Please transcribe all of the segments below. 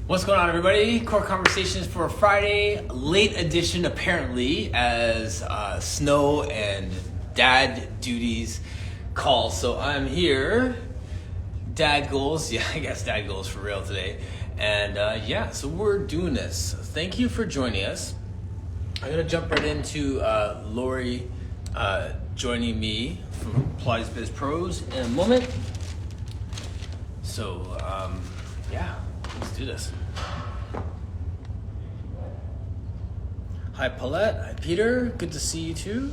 What's going on, everybody? Core Conversations for a Friday, late edition apparently, as snow and dad duties call. So I'm here, dad goals, I guess dad goals for real today. And so we're doing this. Thank you for joining us. I'm gonna jump right into Laurie joining me from Pilates Biz Pros in a moment. So let's do this. Hi Paulette, hi Peter, good to see you too.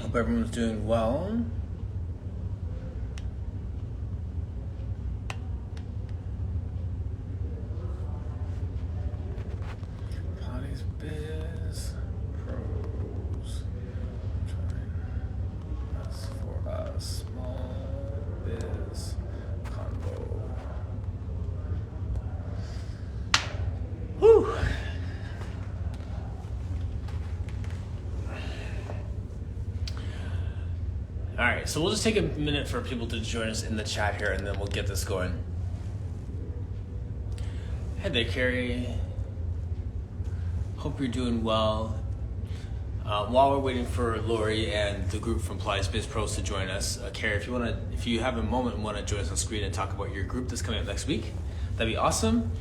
Hope everyone's doing well. Pilates Biz Pros. That's for a small biz combo. Whew. All right, so we'll just take a minute for people to join us in the chat here, and then we'll get this going. Hey there, Carrie. Hope you're doing well. While we're waiting for Laurie and the group from Pilates Biz Pros to join us, Carrie, if you have a moment and want to join us on screen and talk about your group that's coming up next week, that'd be awesome.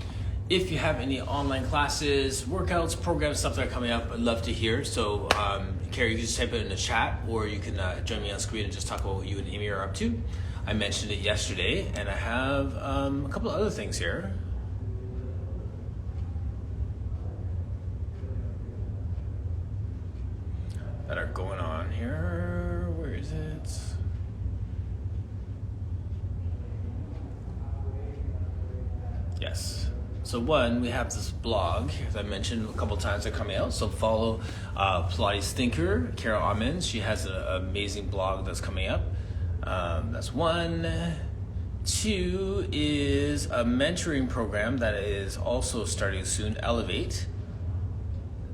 If you have any online classes, workouts, programs, stuff that are coming up, I'd love to hear. So, Carrie, you can just type it in the chat, or you can join me on screen and just talk about what you and Amy are up to. I mentioned it yesterday, and I have a couple of other things here. That are going on here. Where is it? Yes. So one, we have this blog, as I mentioned a couple times, they're coming out. So follow Pilates Thinker, Carol Ammons. She has an amazing blog that's coming up. That's one. Two is a mentoring program that is also starting soon, Elevate,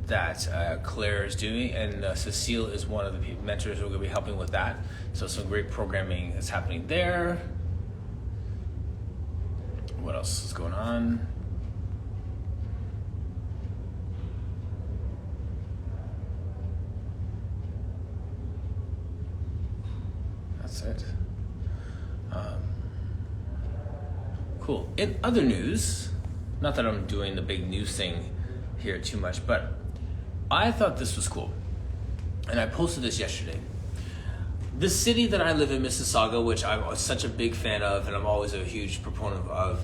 that Claire is doing. And Cecile is one of the mentors who are going to be helping with that. So some great programming is happening there. What else is going on? That's it. Cool. In other news, not that I'm doing the big news thing here too much, but I thought this was cool. And I posted this yesterday. The city that I live in, Mississauga, which I'm such a big fan of and I'm always a huge proponent of,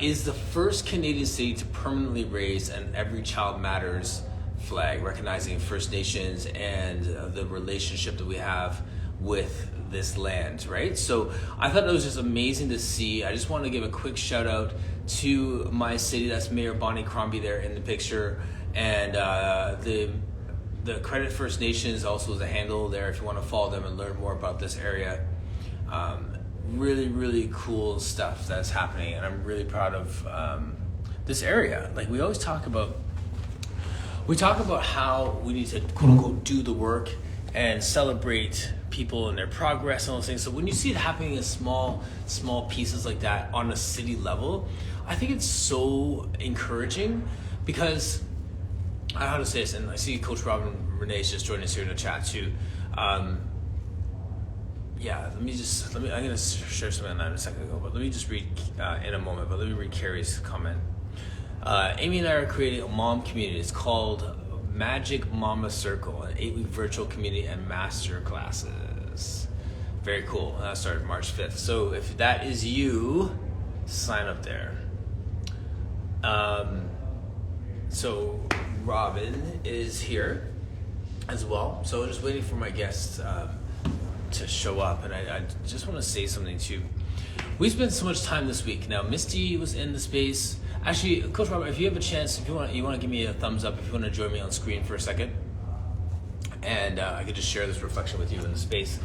is the first Canadian city to permanently raise an Every Child Matters flag, recognizing First Nations and the relationship that we have with this land, right? So I thought it was just amazing to see. I just want to give a quick shout out to my city. That's Mayor Bonnie Crombie there in the picture. And the Credit First Nations also is a handle there if you want to follow them and learn more about this area. Really, really cool stuff that's happening, and I'm really proud of this area. Like we always talk about how we need to quote unquote do the work and celebrate people and their progress and those things. So when you see it happening in small pieces like that on a city level, I think it's so encouraging because I don't know how to say this, and I see Coach Robin Renee's just joining us here in the chat too. I'm gonna share something on that in a second ago, but let me just read in a moment, but let me read Carrie's comment. Amy and I are creating a mom community. It's called Magic Mama Circle, an 8-week virtual community and master classes. Very cool. That started March 5th. So if that is you, sign up there. So Robin is here as well. So just waiting for my guests to show up, and I just want to say something too. We spent so much time this week. Now, Misty was in the space. Actually, Coach Robert, if you have a chance, if you want to give me a thumbs up if you want to join me on screen for a second, and I could just share this reflection with you in the space,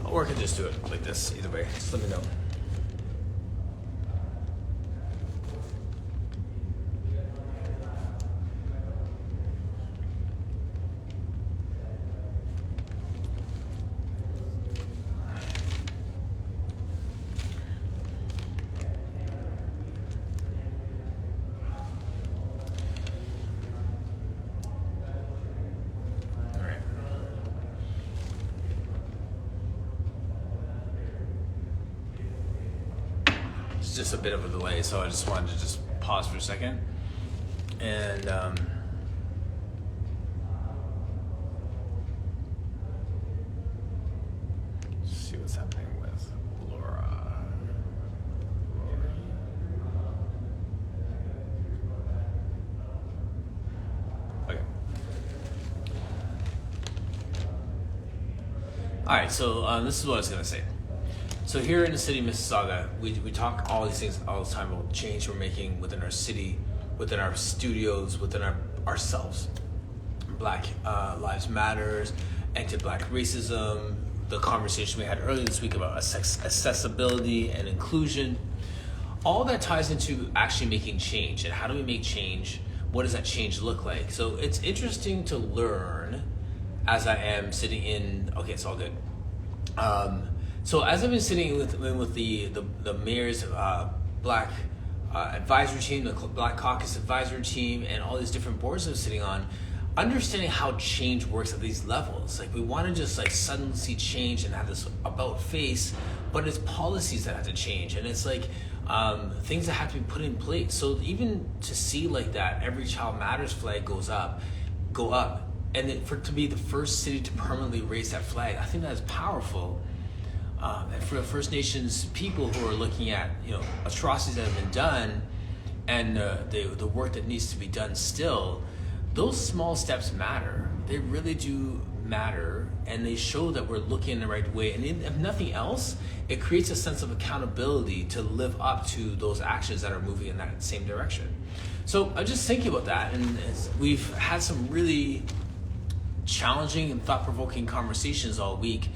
or I could just do it like this. Either way, just let me know. Just a bit of a delay, so I just wanted to just pause for a second and see what's happening with Laura. Okay. All right, so this is what I was gonna say. So here in the city of Mississauga, we talk all these things all the time about change we're making within our city, within our studios, within ourselves. Black Lives Matters, anti-Black racism, the conversation we had earlier this week about accessibility and inclusion. All that ties into actually making change. And how do we make change? What does that change look like? So it's interesting to learn as I am sitting in, okay, it's all good. So as I've been sitting with the mayor's Black advisory team, the Black Caucus advisory team, and all these different boards I'm sitting on, understanding how change works at these levels. Like, we want to just like suddenly see change and have this about face, but it's policies that have to change, and it's like things that have to be put in place. So even to see like that, Every Child Matters flag go up, and for it to be the first city to permanently raise that flag, I think that is powerful. And for the First Nations people who are looking at, atrocities that have been done, and the work that needs to be done still, those small steps matter. They really do matter, and they show that we're looking in the right way. And if nothing else, it creates a sense of accountability to live up to those actions that are moving in that same direction. So I'm just thinking about that, and we've had some really challenging and thought-provoking conversations all week.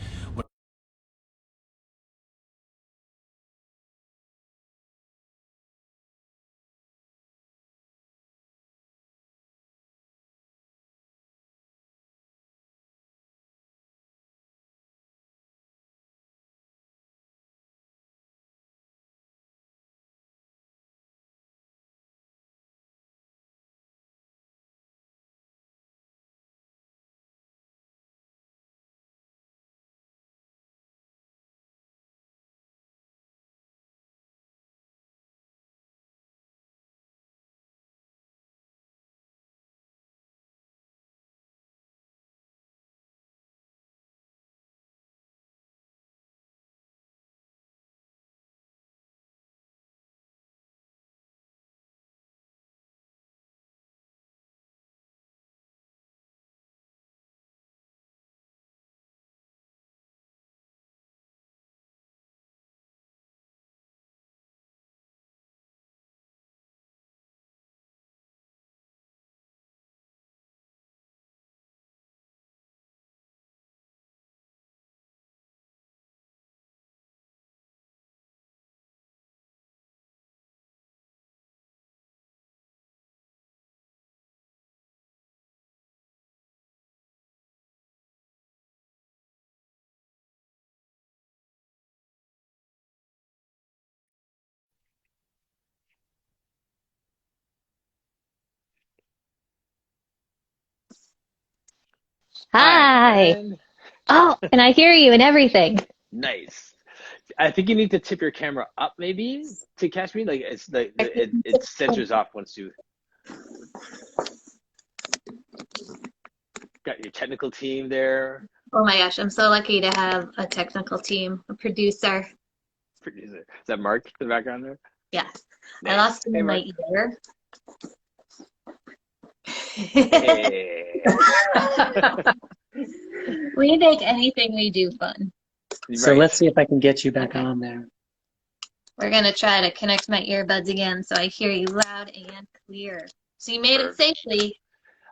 Hi. And Oh, and I hear you and everything. nice. I think you need to tip your camera up maybe to catch me. Like it's like it centers off once you got your technical team there. Oh my gosh, I'm so lucky to have a technical team, a producer. Producer. Is that Mark in the background there? Yes. I Nice. lost him Hey in Mark. my ear. Hey. We make anything we do fun. So Right. let's see if I can get you back on there. We're gonna try to connect my earbuds again so I hear you loud and clear. So you made it safely.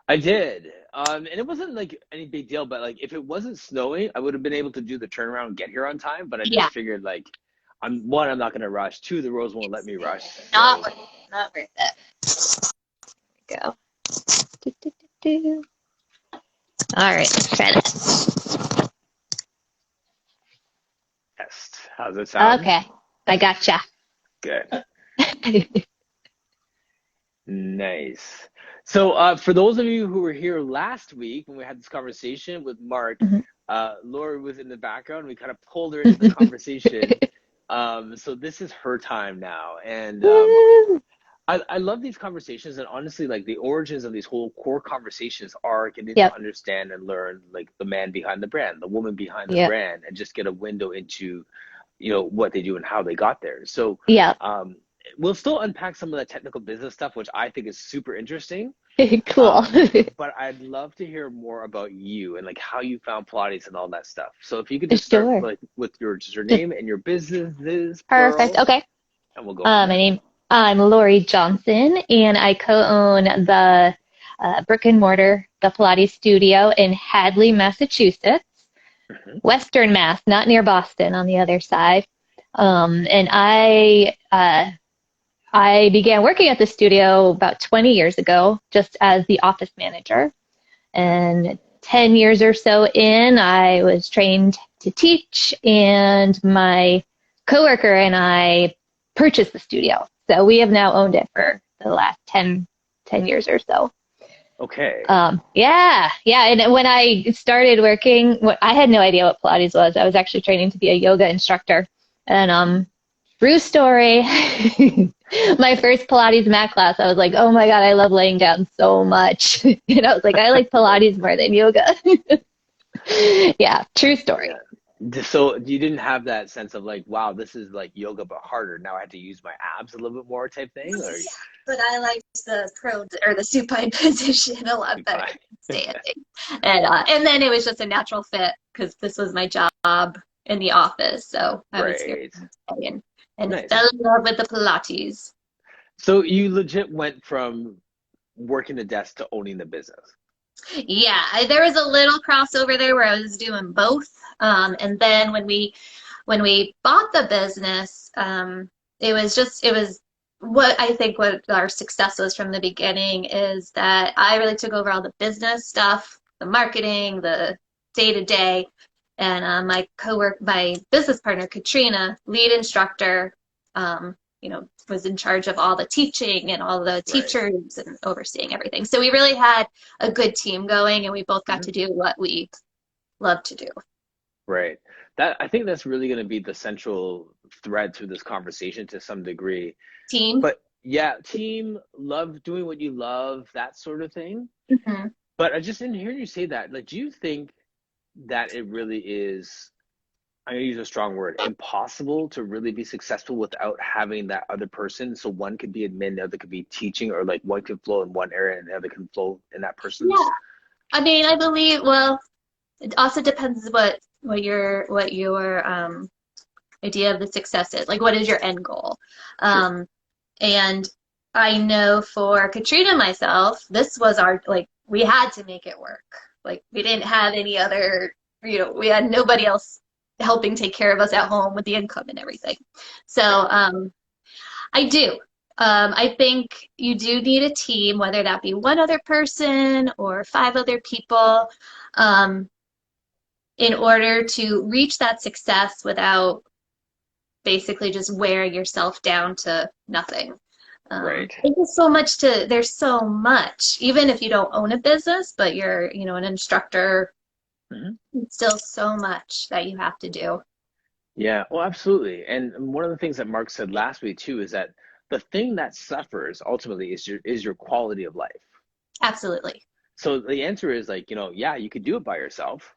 I did. And it wasn't like any big deal, but like if it wasn't snowing, I would have been able to do the turnaround and get here on time. But I Yeah. just figured like I'm not gonna rush. Two, the roads won't let me rush. Not So worth it. Not worth it. Here we go. Do, do, do, do. All right, let's try that. test. How's it sound? Okay, I gotcha. Good. Nice. So, for those of you who were here last week when we had this conversation with Mark, Mhm. Laurie was in the background. We kind of pulled her into the conversation. So this is her time now, and Woo! I love these conversations. And honestly, like the origins of these whole core conversations are getting to Yep. understand and learn like the man behind the brand, the woman behind the Yep. brand, and just get a window into, what they do and how they got there. So, Yep. we'll still unpack some of the technical business stuff, which I think is super interesting. Cool. But I'd love to hear more about you and like how you found Pilates and all that stuff. So if you could just start Sure. like with your name and your businesses, Perfect. plural, Okay. and we'll go from there. I'm Laurie Johnson, and I co-own the brick and mortar, the Pilates studio in Hadley, Massachusetts, Mhm. Western Mass, not near Boston, on the other side. And I began working at the studio about 20 years ago, just as the office manager. And 10 years or so in, I was trained to teach, and my coworker and I purchased the studio. So we have now owned it for the last 10 years or so. Okay. Yeah. And when I started working, I had no idea what Pilates was. I was actually training to be a yoga instructor. And true story, my first Pilates mat class, I was like, oh my God, I love laying down so much. And I was like, I like Pilates more than yoga. Yeah, true story. So you didn't have that sense of like, wow, this is like yoga but harder. Now I have to use my abs a little bit more type thing, or Yeah, but I liked the or the supine position a lot better fine. than standing. And then it was just a natural fit because this was my job in the office. So I was here Right. and Nice. fell in love with the Pilates. So you legit went from working the desk to owning the business. Yeah, there was a little crossover there where I was doing both. And then when we bought the business, it was what I think what our success was from the beginning is that I really took over all the business stuff, the marketing, the day to day, and my business partner Katrina, lead instructor, was in charge of all the teaching and all the Right. teachers and overseeing everything. So we really had a good team going, and we both got to do what we love to do. Right. I think that's really going to be the central thread through this conversation to some degree. Team. But yeah, team, love doing what you love, that sort of thing. Mm-hmm. But I just didn't hear you say that. Like, do you think that it really is, I'm going to use a strong word, impossible to really be successful without having that other person? So one could be admin, the other could be teaching, or like one could flow in one area and the other can flow in that person's. Yeah. I mean, I believe, well, it also depends what your idea of the success is. Like, what is your end goal? Sure. And I know for Katrina and myself, this was we had to make it work. Like, we didn't have any other, we had nobody else helping take care of us at home with the income and everything. So, I do. I think you do need a team, whether that be one other person or 5 other people, in order to reach that success without basically just wearing yourself down to nothing. Right. There's so much, even if you don't own a business, but you're, an instructor, it's still so much that you have to do. Yeah, well, absolutely. And one of the things that Mark said last week too is that the thing that suffers ultimately is your quality of life. Absolutely. So the answer is like, yeah, you could do it by yourself,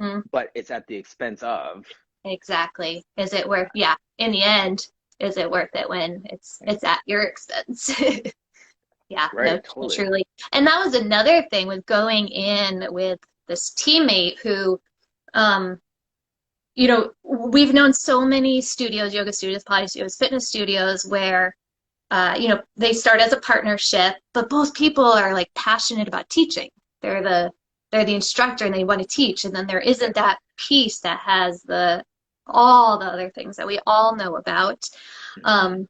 Mm-hmm. but it's at the expense of. Exactly. Is it worth, yeah, in the end, is it worth it when it's at your expense? Yeah, no, Right, totally. truly. And that was another thing with going in with this teammate who, you know, we've known so many studios, yoga studios, Pilates studios, fitness studios, where you know, they start as a partnership, but both people are like passionate about teaching. They're the they're the instructor and they want to teach, and then there isn't that piece that has the all the other things that we all know about. Um,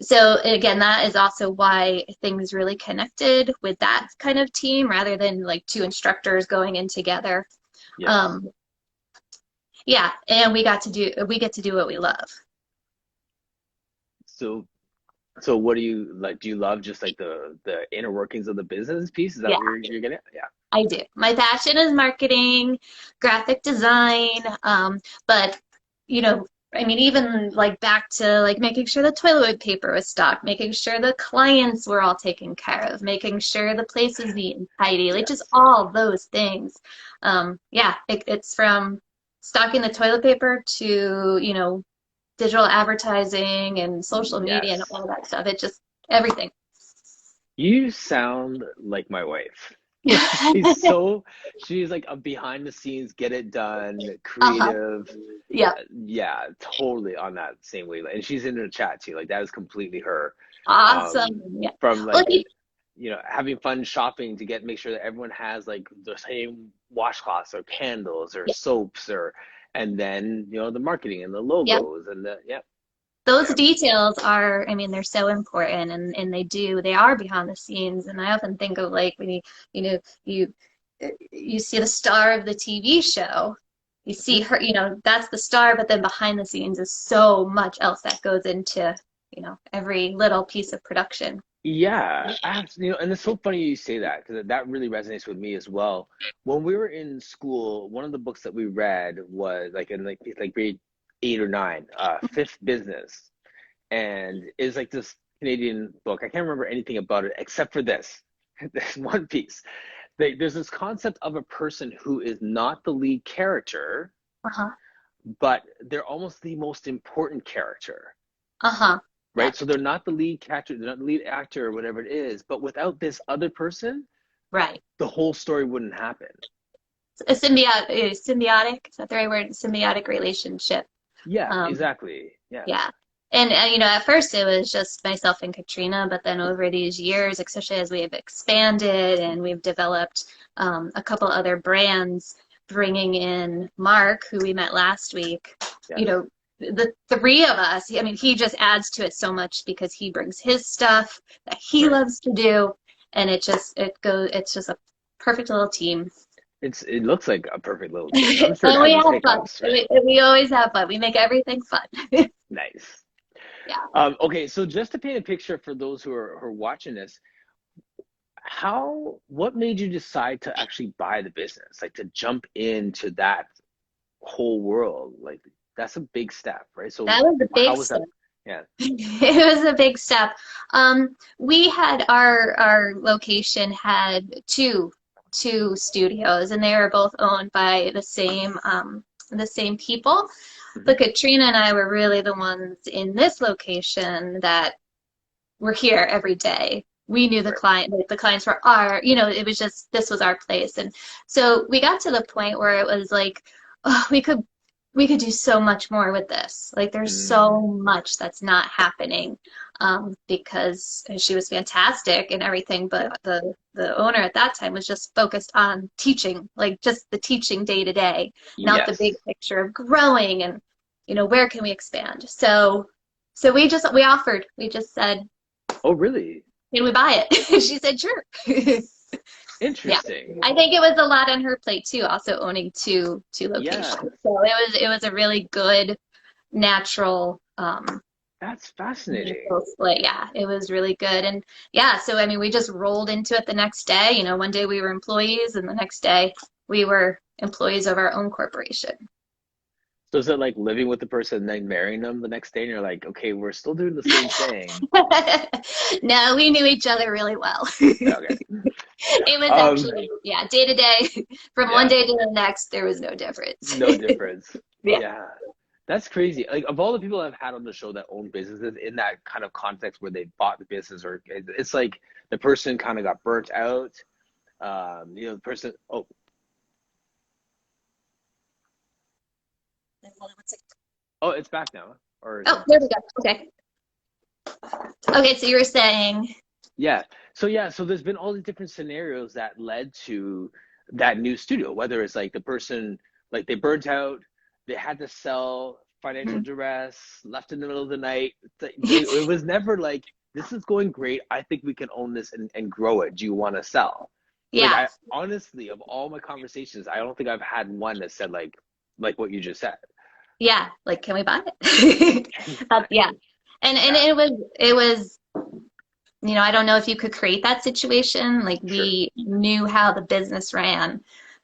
so again, that is also why things really connected with that kind of team rather than like two instructors going in together. Yes. Um, yeah, and we get to do what we love. So so what do you like? Do you love just like the inner workings of the business piece? Is that Yeah, what you're getting at? Yeah. I do. My passion is marketing, graphic design, but you know, I mean, even like back to like making sure the toilet paper was stocked, making sure the clients were all taken care of, making sure the place is neat and tidy, like just Yes. all those things. Yeah, it's from stocking the toilet paper to, you know, digital advertising and social media and Yes. all that stuff. It just everything. You sound like my wife. Like she's like a behind the scenes, get it done, Uh-huh. creative. Yeah. Yeah, totally on that same wavelength. And she's in the chat too. Like that is completely her. Awesome. Um, Yeah. from Well, like, you know, having fun shopping to make sure that everyone has like the same washcloths or candles or yeah. soaps or, and then, you know, the marketing and the Yeah. logos and Those yeah. details are, I mean, they're so important and they are behind the scenes. And I often think of like when you know, you see the star of the TV show, you see Mhm. her, you know, that's the star, but then behind the scenes is so much else that goes into, you know, every little piece of production. Yeah, absolutely. You know, and it's so funny you say that because that really resonates with me as well. When we were in school, one of the books that we read was like in like grade 8 or 9, Fifth Business, and it's like this Canadian book. I can't remember anything about it except for this, this one piece. There's this concept of a person who is not the lead character, Uh-huh. but they're almost the most important character, Uh-huh. Yeah. right? So they're not the lead character, they're not the lead actor or whatever it is, but without this other person, Right. the whole story wouldn't happen. Symbiotic, is that the right word? Symbiotic relationship. Yeah, Um, exactly. Yeah. Yes. And, you know, at first it was just myself and Katrina, but then over these years, especially as we've expanded and we've developed a couple other brands, bringing in Mark, who we met last week, you Yes. know, the three of us, I mean, he just adds to it so much because he brings his stuff that he Right. loves to do, and it's just a perfect little team. It looks like a perfect little team. I'm sure it And we has its have fun. hiccups, right? We always have fun. We make everything fun. Nice. Yeah. Okay, so just to paint a picture for those who are watching this, what made you decide to actually buy the business, like to jump into that whole world? Like that's a big step, right? So That was a how big was that? step. Yeah. It was a big step. We had our location had two studios, and they were both owned by the same people. Hmm. But Katrina and I were really the ones in this location that were here every day. We knew Right. like the clients were our, you know, it was just this was our place. And so we got to the point where it was like, oh, we could do so much more with this. Like there's so Mm, much that's not happening because she was fantastic and everything, yeah. but the owner at that time was just focused on teaching, like just the teaching day to day, not the big Yes. picture of growing and you know where can we expand. So we offered. We just said, Oh, really? can we buy it? She said, sure. Yeah. Interesting. I think it was a lot on her plate too, also owning two Yes. locations. So it was a really good natural That's fascinating. natural split. Yeah, it was really good. And yeah, so I mean we just rolled into it the next day. You know, one day we were employees and the next day we were employees of our own corporation. So is it like living with the person and then marrying them the next day and you're like, okay, we're still doing the same thing. No, we knew each other really well. Okay. It was Um, actually, yeah, day to day, from one yeah, day to the next, there was no difference. no difference. Yeah. Yeah. That's crazy. Like of all the people I've had on the show that own businesses in that kind of context where they bought the business or it's like the person kind of got burnt out. You know, the person, oh, Hold on one second. Oh, it's back now. Or is Oh, it? there we go. Okay. Okay, so you were saying, Yeah. So there's been all these different scenarios that led to that new studio, whether it's like the person, like they burnt out, they had to sell, financial hmm, duress, left in the middle of the night. It was never like, this is going great. I think we can own this and grow it. Do you want to sell? Like yeah, I honestly, of all my conversations, I don't think I've had one that said like what you just said. yeah, like, can we buy it? Yeah. And Yeah, it was, I don't know if you could create that situation. Like sure. we knew how the business ran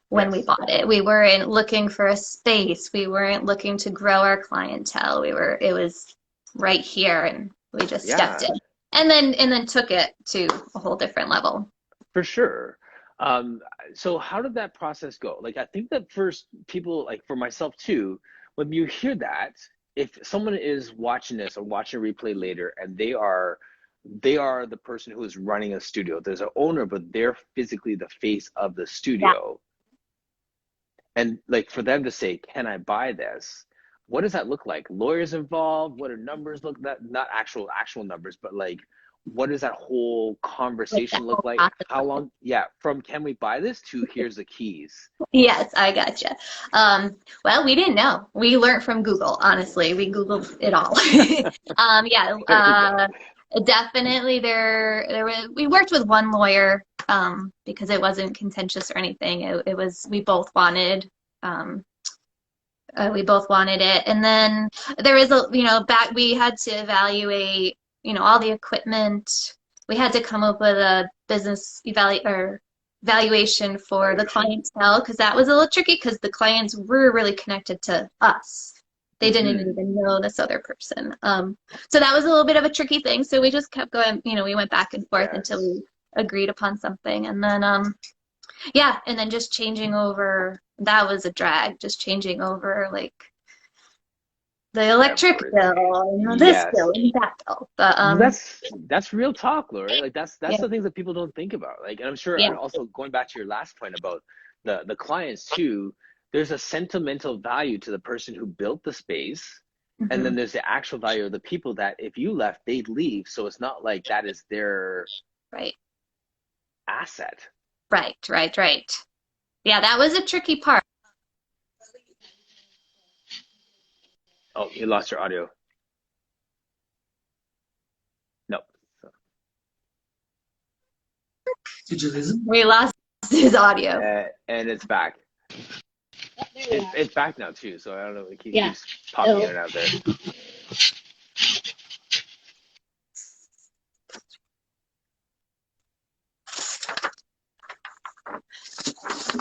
when we Yes. bought it. We weren't looking for a space. We weren't looking to grow our clientele. It was right here and we just stepped Yeah. in. And then took it to a whole different level. For sure. Um, so how did that process go? Like, I think that first people, like for myself too, when you hear that, if someone is watching this or watching a replay later and they are the person who is running a studio, there's an owner, but they're physically the face of the Yeah. studio. And like for them to say, can I buy this? What does that look like? Lawyers involved? What do numbers look that not actual numbers, but like what does that whole Like that conversation look whole like? process. How long? Yeah, from can we buy this to here's the keys. Yes, I gotcha. Well, we didn't know. We learned from Google, honestly. We Googled it all. Yeah, There you go. definitely we worked with one lawyer, because it wasn't contentious or anything. It was, um, we both wanted it. And then there is we had to evaluate, all the equipment. We had to come up with a business valuation for the Valuation. clientele because that was a little tricky because the clients were really connected to us. They didn't Hmm. even know this other person. So that was a little bit of a tricky thing. So we just kept going, we went back and forth until Yes. we agreed upon something. And then, yeah, and then just changing over, that was a drag, just changing over like the electric Everything. bill, this Yes. bill and that bill. But That's real talk, Laurie. Like that's yeah, the things that people don't think about. Like, and I'm sure, yeah, and also going back to your last point about the clients too, there's a sentimental value to the person who built the space, and hmm, then there's the actual value of the people that if you left, they'd leave. So it's not like that is their right, asset. right. Yeah, that was a tricky part. Oh, you lost your audio. No. Did you lose him? We lost his audio. And it's back. Oh, there we are. It's back now too. So I don't know. It Yeah. keeps popping in Oh, and out there.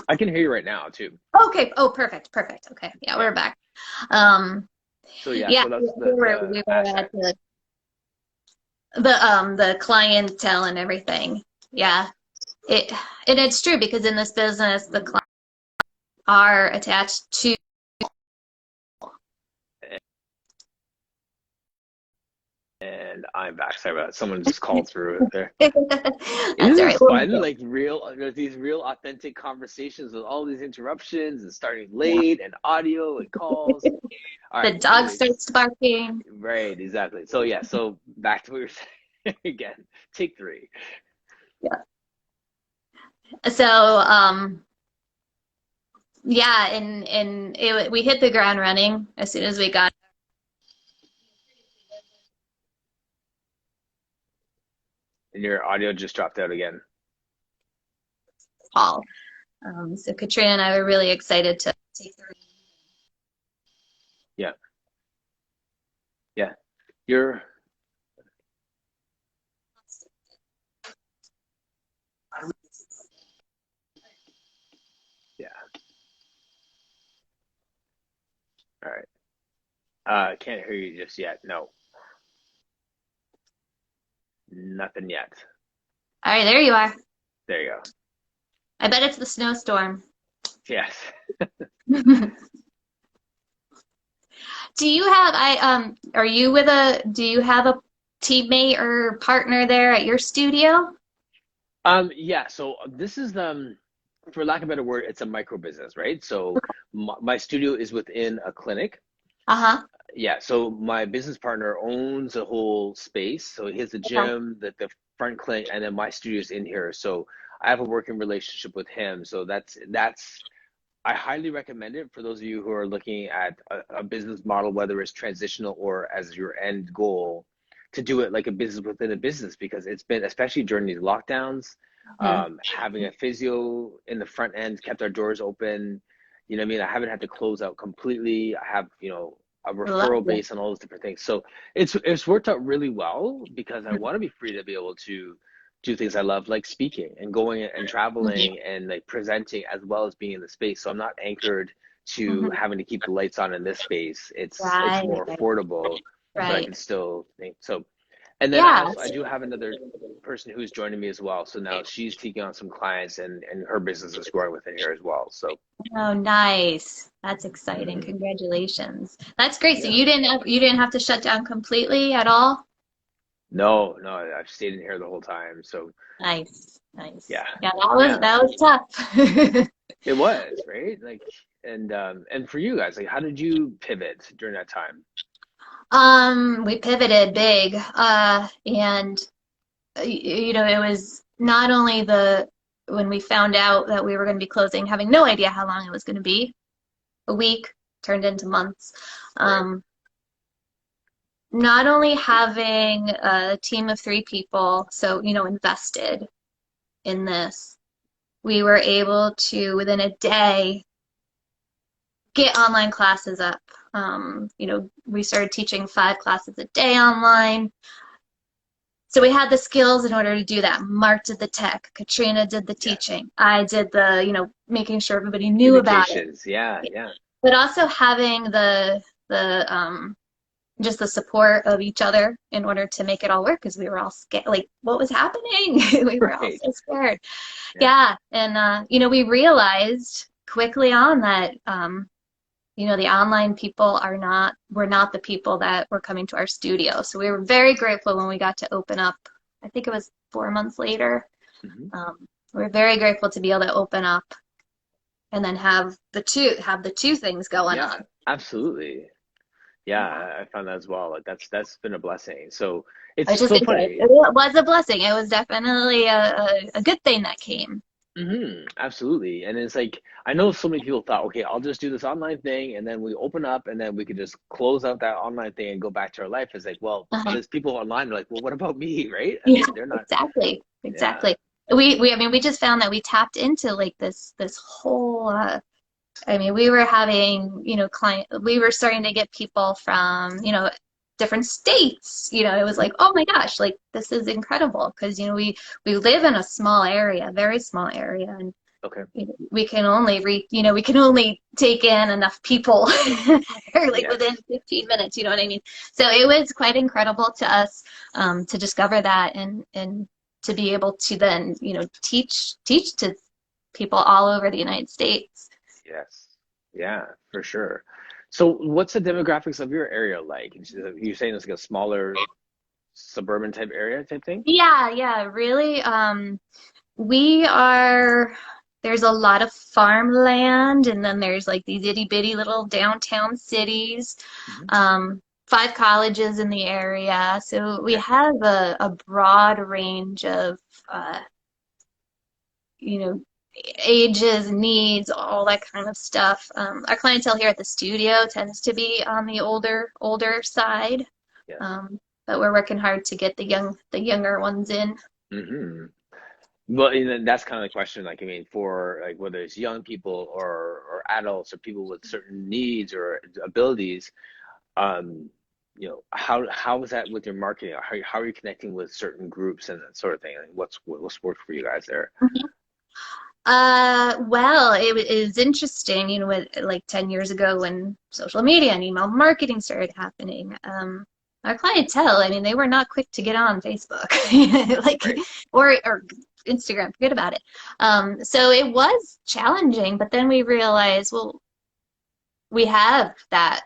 I can hear you right now too. okay. Oh, perfect. Okay. Yeah, Yeah. we're back. Um, So yeah, yeah, so that's we were the we were at asset. the clientele and everything. Yeah. It and it's true because in this business the clients are attached to And I'm back. Sorry about that. Someone just called through there. that's Isn't all this right. We'll fun? make Like there's these real authentic conversations with all these interruptions and starting it. late and audio and calls. All The right. dog Anyways, starts barking. right, exactly. So yeah, so back to what we were saying again. Take three. Yeah. So, yeah, and we hit the ground running as soon as we got And your audio just dropped out again. Paul. So Katrina and I were really excited to take the Yeah. Yeah. You're yeah. All right. Can't hear you just yet. No. Nothing yet. All right, there you are. There you go. I bet it's the snowstorm. Yes. Do you have are you with do you have a teammate or partner there at your studio? Yeah, so this is for lack of a better word, it's a micro business, right? So my studio is within a clinic. Uh-huh. Yeah, so my business partner owns a whole space. So he has the Okay. gym, the front clinic, and then my studio's in here. So I have a working relationship with him. So that's I highly recommend it for those of you who are looking at a business model, whether it's transitional or as your end goal, to do it like a business within a business, because it's been, especially during these lockdowns, Hmm. having a physio in the front end kept our doors open. You know what I mean? I haven't had to close out completely. I have, a referral Lovely. base on all those different things. So it's worked out really well because I want to be free to be able to do things I love, like speaking and going and Hmm. traveling and like presenting, as well as being in the space. So I'm not anchored to Hmm. having to keep the lights on in this space. It's Right, more affordable, but I right. can still think so. And then Yeah. I do have another person who's joining me as well. So now she's taking on some clients, and her business is growing within here as well. So Oh, nice. That's exciting. mhm, Congratulations. That's great. So yeah. you didn't have to shut down completely at all? No, no, I've stayed in here the whole time. So Nice. Nice. yeah, Yeah, yeah, that was tough. it was, right? Like, and for you guys, like, how did you pivot during that time? We pivoted big. And it was not only when we found out that we were going to be closing, having no idea how long it was going to be, a week turned into months. Right. Um, Not only having a team of 3 people, so, invested in this, we were able to, within a day, get online classes up. We started teaching 5 classes a day online. So we had the skills in order to do that. Mark did the tech, Katrina did the Yeah. teaching. I did the, making sure everybody knew about it. Communications. Yeah. Yeah. But also having the just the support of each other in order to make it all work because we were all scared. Like, what was happening? We were all Right. so scared. Yeah. Yeah, and we realized quickly on that the online people were not the people that were coming to our studio. So we were very grateful when we got to open up. I think it was 4 months later. Hmm. We were very grateful to be able to open up and then have the two things going Yeah. on. Absolutely. Yeah, Yeah. I found that as well. Like that's been a blessing. So I it's just so think funny. it was a blessing. It was definitely a good thing that came. Absolutely. And it's like, I know so many people thought, okay, I'll just do this online thing and then we open up and then we could just close out that online thing and go back to our life. It's like, well, Uh-huh. there's people online, like, well, what about me? Right? I Yeah, mean, they're not, exactly. yeah, Exactly. I mean, we just found that we tapped into like this whole I mean, we were having, we were starting to get people from, different states. It was hmm like, oh my gosh, like this is incredible because, we live in a small area, very small area, and okay. we can only we can only take in enough people like within Yes. 15 minutes, you know what I mean? So it was quite incredible to us to discover that and to be able to then, teach to people all over the United States. Yes. Yeah, for sure. So what's the demographics of your area like? You're saying it's like a smaller suburban type area type thing? Yeah, yeah, really. We are, there's a lot of farmland, and then there's like these itty bitty little downtown cities, Hmm. 5 colleges in the area. So we Okay. have a broad range of, uh, you know, ages, needs, all that kind of stuff. Our clientele here at the studio tends to be on the older side, Yes. um, but we're working hard to get the younger ones in. Hmm. Well, and then that's kind of the question. Like, I mean, for like whether it's young people or adults or people with certain needs or abilities, um, how is that with your marketing? How are you connecting with certain groups and that sort of thing? Like, what's worked for you guys there? Well, it is interesting, with like 10 years ago when social media and email marketing started happening. Our clientele, I mean, they were not quick to get on Facebook, like, Right. or Instagram, forget about it. So it was challenging, but then we realized, well, we have that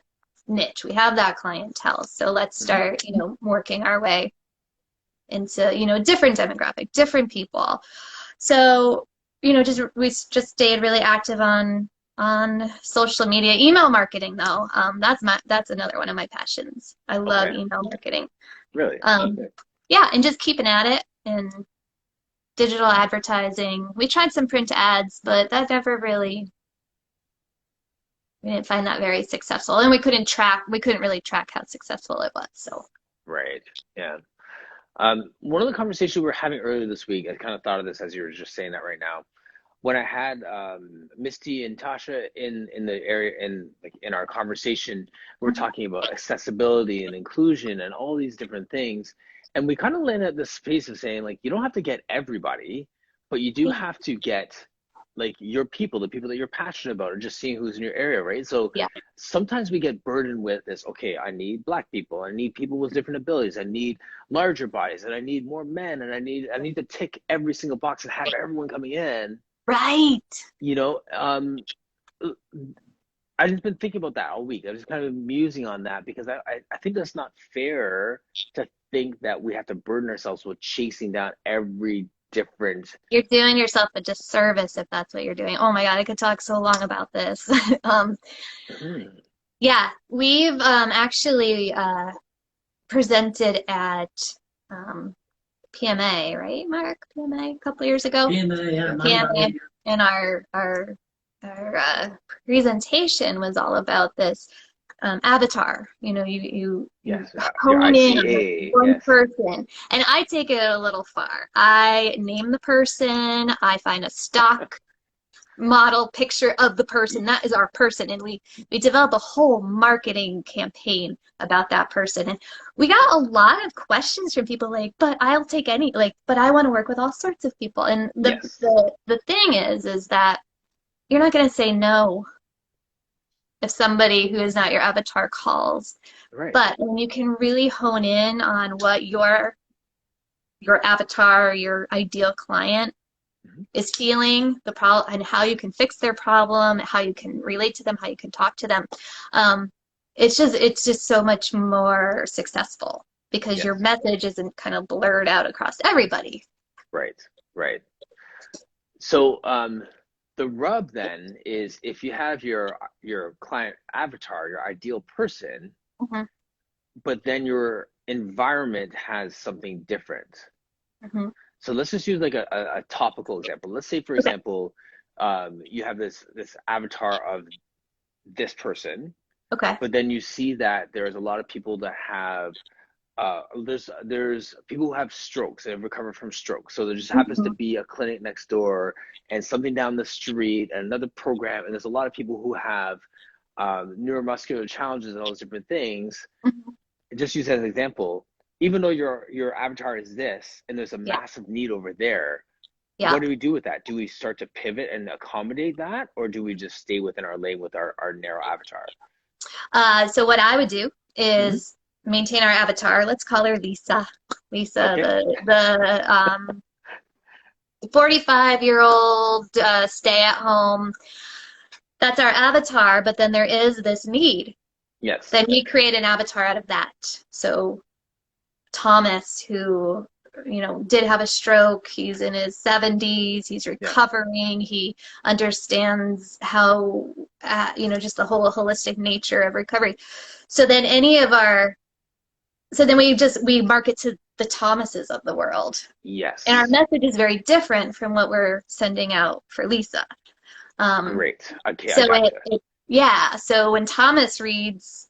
niche, we have that clientele, so let's Hmm. start, working our way into, different demographic, different people. So, we just stayed really active on on social media. Email marketing, though, that's another one of my passions. I love Okay. email marketing. Really? Yeah, and just keeping at it and digital advertising. We tried some print ads, but that never really, we didn't find that very successful. And we couldn't really track how successful it was. So, Right. Yeah. One of the conversations we were having earlier this week, I kind of thought of this as you were just saying that right now. When I had Misty and Tasha in the area in our conversation, we we're talking about accessibility and inclusion and all these different things, and we kind of landed at this space of saying like you don't have to get everybody, but you do have to get like your people, the people that you're passionate about, or just seeing who's in your area, right? So yeah, sometimes we get burdened with this. Okay, I need Black people, I need people with different abilities, I need larger bodies, and I need more men, and I need to tick every single box and have everyone coming in. right. You know, I've just been thinking about that all week. I was kind of musing on that because I think that's not fair to think that we have to burden ourselves with chasing down every different. You're doing yourself a disservice if that's what you're doing. Oh my God, I could talk so long about this. Um, Hmm. yeah, we've actually presented at um, PMA, right, Mark? PMA a couple years ago. PMA, yeah, PMA, and our presentation was all about this avatar. You know, you Yes, your hone in on ICA. one Yes. person, and I take it a little far. I name the person. I find a stock model picture of the person. That is our person, and we develop a whole marketing campaign about that person. And we got a lot of questions from people like, but I'll take any, like, but I want to work with all sorts of people. And Yes. the thing is that you're not going to say no if somebody who is not your avatar calls. Right. But when you can really hone in on what your avatar, your ideal client Mhm. is feeling, the problem, and how you can fix their problem, how you can relate to them, how you can talk to them. It's just so much more successful because your Yes. message isn't kind of blurred out across everybody. Right. Right. So the rub then is if you have your client avatar, your ideal person, Hmm. but then your environment has something different. Hmm. So let's just use like a topical example. Let's say, for Okay. example, you have this avatar of this person, Okay. but then you see that there's a lot of people that have there's people who have strokes and have recovered from strokes. So there just happens to Hmm. be a clinic next door and something down the street and another program, and there's a lot of people who have neuromuscular challenges and all those different things. Hmm. Just use as an example, even though your avatar is this and there's a Yeah. massive need over there, Yeah. what do we do with that? Do we start to pivot and accommodate that, or do we just stay within our lane with our narrow avatar? So what I would do Hmm. is maintain our avatar. Let's call her Lisa. Lisa, Okay. the 45-year-old stay at home. That's our avatar, but then there is this need. Yes. Then we create an avatar out of that. So Thomas, who did have a stroke, he's in his 70s, he's Yeah. recovering, he understands how just the whole holistic nature of recovery. So then we market to the Thomases of the world. And our Yes. message is very different from what we're sending out for Lisa. Great. Okay, I So gotcha. yeah, so when Thomas reads,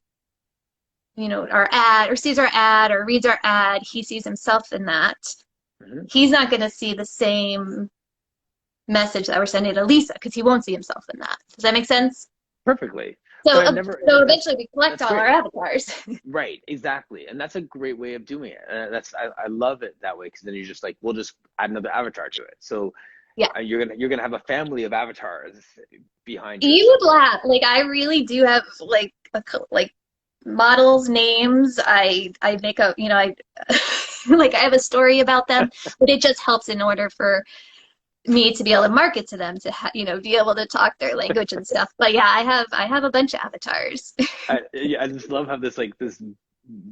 our ad or sees our ad or reads our ad, he sees himself in that. Hmm. He's not going to see the same message that we're sending to Lisa because he won't see himself in that. Does that make sense? Perfectly. So, But I never. so That's eventually we collect that's all our great. avatars. Right. Exactly. And that's a great way of doing it. I love it that way because then you're just like, we'll just add another avatar to it. So Yeah. you're gonna have a family of avatars behind you You would essentially. laugh. Like I really do have like models names. I make up, I like I have a story about them, but it just helps in order for me to be able to market to them to be able to talk their language and stuff. But yeah, I have a bunch of avatars. Yeah, I just love how this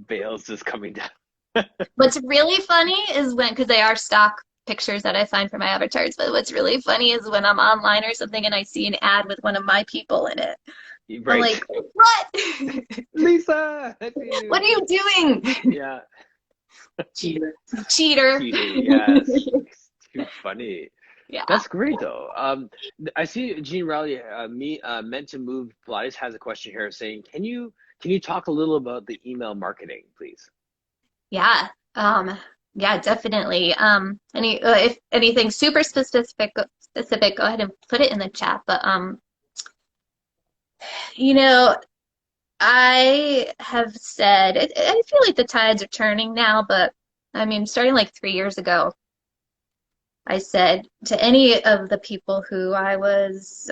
veil's just coming down. What's really funny is because they are stock pictures that I find for my avatars. But what's really funny is when I'm online or something and I see an ad with one of my people in it. I'm Right. like, what? Lisa, that's you. What are you doing? Yeah. Cheater. Cheater. Cheater, yes. It's too funny. Yeah. That's great though. I see Gene Rowley, meant to move Pilates has a question here saying, can you talk a little about the email marketing, please? Yeah. Yeah, definitely. If anything super specific, go ahead and put it in the chat. But you know, I have said I feel like the tides are turning now, but I mean, starting like 3 years ago, I said to any of the people who I was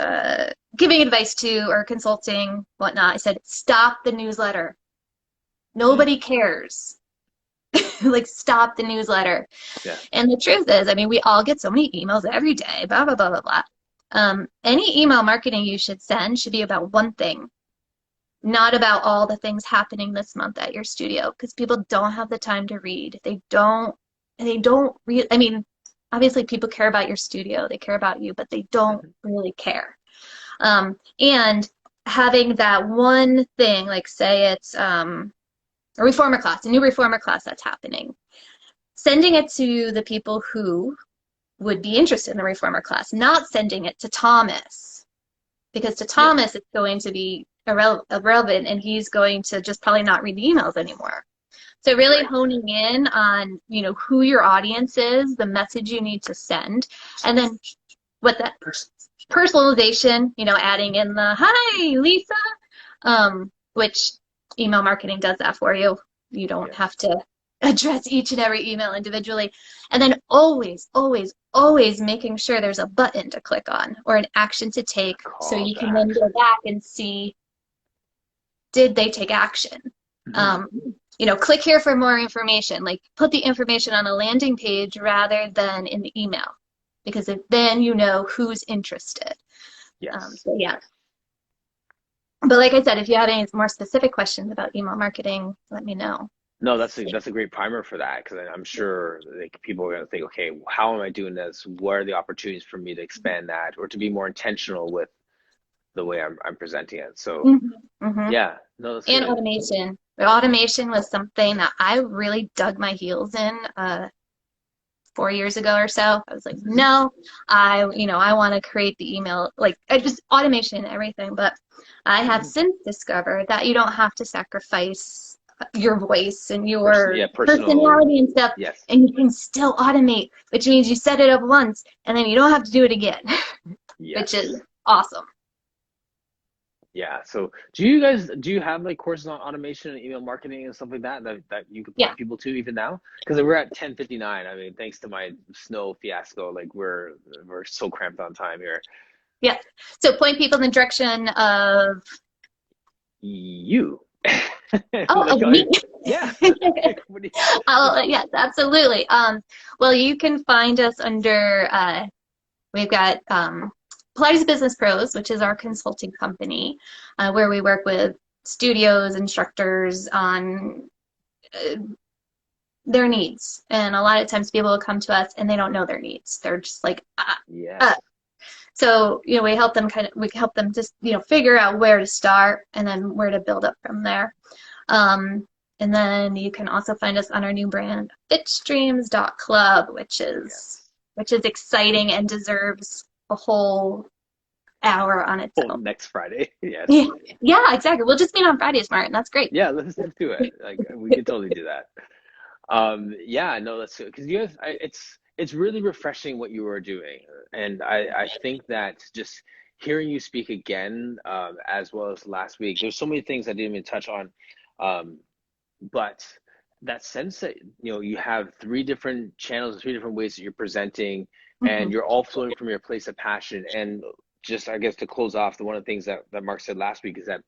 giving advice to or consulting, whatnot, I said, stop the newsletter. Mm, Nobody cares. Like, stop the newsletter. yeah. And the truth is, I mean, we all get so many emails every day, blah, blah, blah, blah, blah. Any email marketing you should send should be about one thing, not about all the things happening this month at your studio, because people don't have the time to read. They don't read. I mean, obviously people care about your studio, they care about you, but they don't Mhm. really care. And having that one thing, like say it's a reformer class, a new reformer class that's happening, sending it to the people who would be interested in the reformer class, not sending it to Thomas, because to Yeah. Thomas it's going to be irrelevant and he's going to just probably not read the emails anymore. So really Right. honing in on, who your audience is, the message you need to send, and then what that personalization, adding in the hi Lisa, which email marketing does that for you. You don't Yes. have to address each and every email individually. And then always, always, always making sure there's a button to click on or an action to take so Call you to can then go action. back and see, did they take action? Mhm. Click here for more information. Like, put the information on a landing page rather than in the email, because then you know who's interested. Yes. So yeah. But like I said, if you have any more specific questions about email marketing, let me know. No, that's a great primer for that because I'm sure like people are going to think, okay, how am I doing this? What are the opportunities for me to expand that or to be more intentional with the way I'm presenting it? So hmm hmm yeah, no, that's And good. automation. The automation was something that I really dug my heels in 4 years ago or so. I was like, Hmm. no, I want to create the email, like I just automation and everything. But I have Hmm. since discovered that you don't have to sacrifice your voice and your Yeah, personal. personality and stuff, Yes. and you can still automate, which means you set it up once and then you don't have to do it again, which is Yes. awesome. Yeah. So do you have like courses on automation and email marketing and stuff like that you could Yeah. point people to even now? Because we're at 10:59. I mean, thanks to my snow fiasco, like we're so cramped on time here. Yeah. So point people in the direction of, You. oh, Like, of me. yeah. Like, what do Oh, yes, absolutely. Well, you can find us under, we've got Pilates Business Pros, which is our consulting company, where we work with studios, instructors on uh, their needs. And a lot of times people will come to us and they don't know their needs. They're just like, Yes. uh. So, we help them just, figure out where to start and then where to build up from there. Um, and then you can also find us on our new brand, fitstreams.club, Yes. which is exciting and deserves a whole hour on its Oh, own. next Friday. Yes. Yeah, yeah, exactly. We'll just meet on Fridays, Martin. That's great. Yeah, let's do it. Like we could totally do that. Yeah, no, that's good because you guys, it's really refreshing what you are doing, and I think that just hearing you speak again, as well as last week, there's so many things I didn't even touch on, um, but that sense that you have three different channels, three different ways that you're presenting, and hmm you're all flowing from your place of passion. And just I guess to close off, the one of the things that Mark said last week is that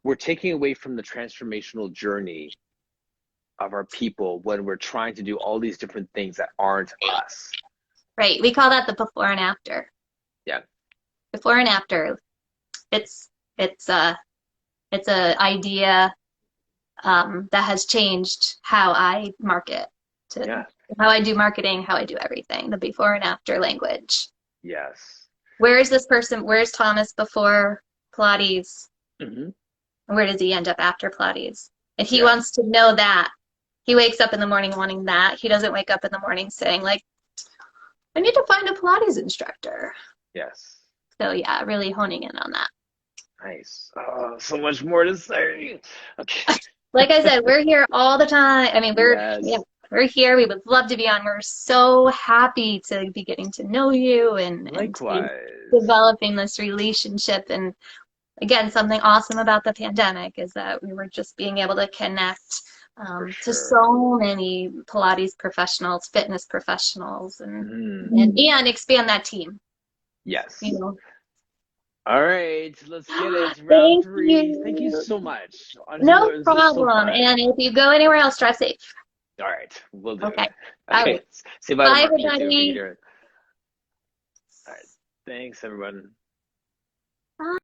we're taking away from the transformational journey of our people when we're trying to do all these different things that aren't us. Right. We call that the before and after. Yeah. Before and after. It's it's a it's a idea that has changed how I market to Yeah. how I do marketing, how I do everything, the before and after language. Yes. Where is this person? Where's Thomas before Pilates? Hmm. And where does he end up after Pilates? And he Yeah. wants to know that. He wakes up in the morning wanting that. He doesn't wake up in the morning saying, like, I need to find a Pilates instructor. Yes. So yeah, really honing in on that. Nice. Oh, so much more to say. Okay. Like I said, we're here all the time. I mean, Yes. we're here. We would love to be on. We're so happy to be getting to know you and to be Likewise. developing this relationship. And again, something awesome about the pandemic is that we were just being able to connect For to sure. so many Pilates professionals, fitness professionals, and Mhm. and expand that team. Yes. You know. All right, let's get it. Round Thank 3. Thank you you. so much. Honestly, No this was so problem. fun. And if you go anywhere else, drive safe. All right, we'll do. Okay. All Okay, right. say bye to Bye, Mark, you too, if you everybody. hear it. All right, thanks, everyone.